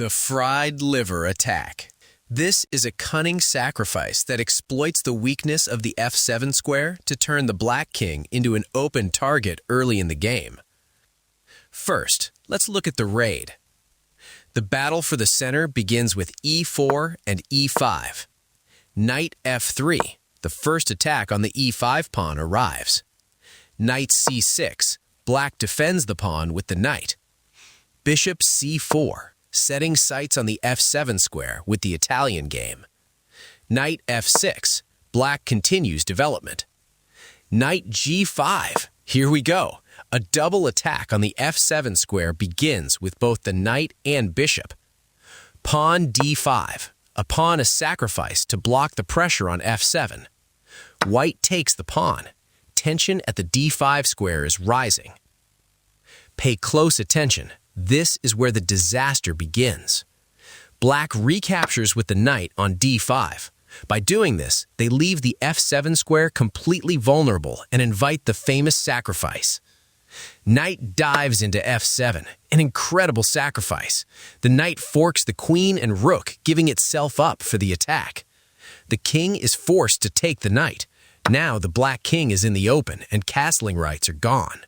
The fried liver attack. This is a cunning sacrifice that exploits the weakness of the f7 square to turn the black king into an open target early in the game. First, let's look at the raid. The battle for the center begins with e4 and e5. Knight f3, the first attack on the e5 pawn, arrives. Knight c6, black defends the pawn with the knight. Bishop c4, setting sights on the f7 square with the Italian game. Knight f6, black continues development. Knight g5, here we go. A double attack on the f7 square begins with both the knight and bishop. Pawn d5, a pawn is sacrificed to block the pressure on f7. White takes the pawn. Tension at the d5 square is rising. Pay close attention. This is where the disaster begins. Black recaptures with the knight on d5. By doing this, they leave the f7 square completely vulnerable and invite the famous sacrifice. Knight dives into f7, an incredible sacrifice. The knight forks the queen and rook, giving itself up for the attack. The king is forced to take the knight. Now the black king is in the open and castling rights are gone.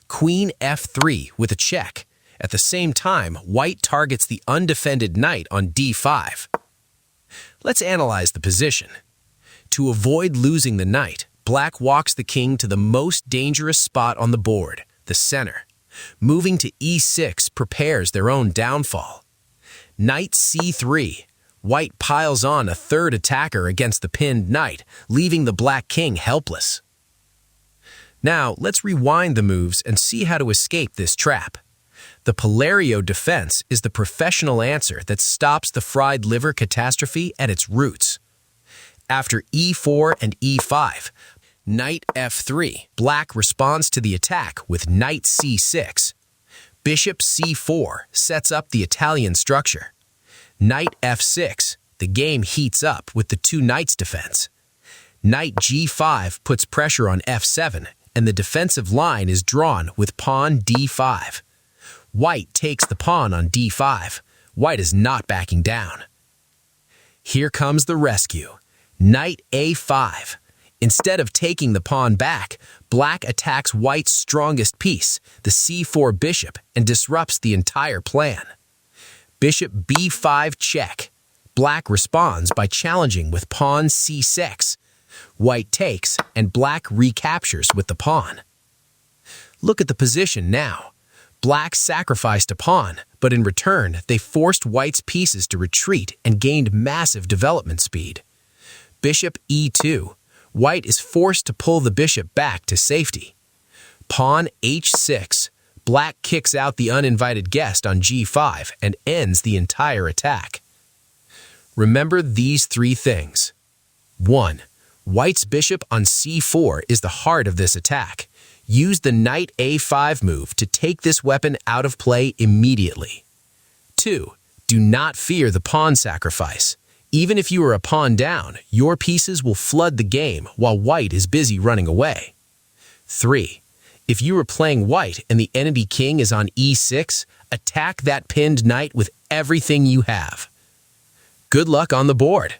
Queen f3 with a check. At the same time, white targets the undefended knight on d5. Let's analyze the position. To avoid losing the knight, black walks the king to the most dangerous spot on the board, the center. Moving to e6 prepares their own downfall. Knight c3. White piles on a third attacker against the pinned knight, leaving the black king helpless. Now, let's rewind the moves and see how to escape this trap. The Polerio defense is the professional answer that stops the fried liver catastrophe at its roots. After e4 and e5, knight f3, black responds to the attack with knight c6. Bishop c4 sets up the Italian structure. Knight f6, the game heats up with the two knights defense. Knight g5 puts pressure on f7, and the defensive line is drawn with pawn d5. White takes the pawn on d5. White is not backing down. Here comes the rescue. Knight a5. Instead of taking the pawn back, black attacks white's strongest piece, the c4 bishop, and disrupts the entire plan. Bishop b5 check. Black responds by challenging with pawn c6. White takes, and black recaptures with the pawn. Look at the position now. Black sacrificed a pawn, but in return, they forced white's pieces to retreat and gained massive development speed. Bishop e2. White is forced to pull the bishop back to safety. Pawn h6. Black kicks out the uninvited guest on g5 and ends the entire attack. Remember these three things. 1. White's bishop on c4 is the heart of this attack. Use the knight a5 move to take this weapon out of play immediately. 2. Do not fear the pawn sacrifice. Even if you are a pawn down, your pieces will flood the game while white is busy running away. 3. If you are playing white and the enemy king is on e6, attack that pinned knight with everything you have. Good luck on the board.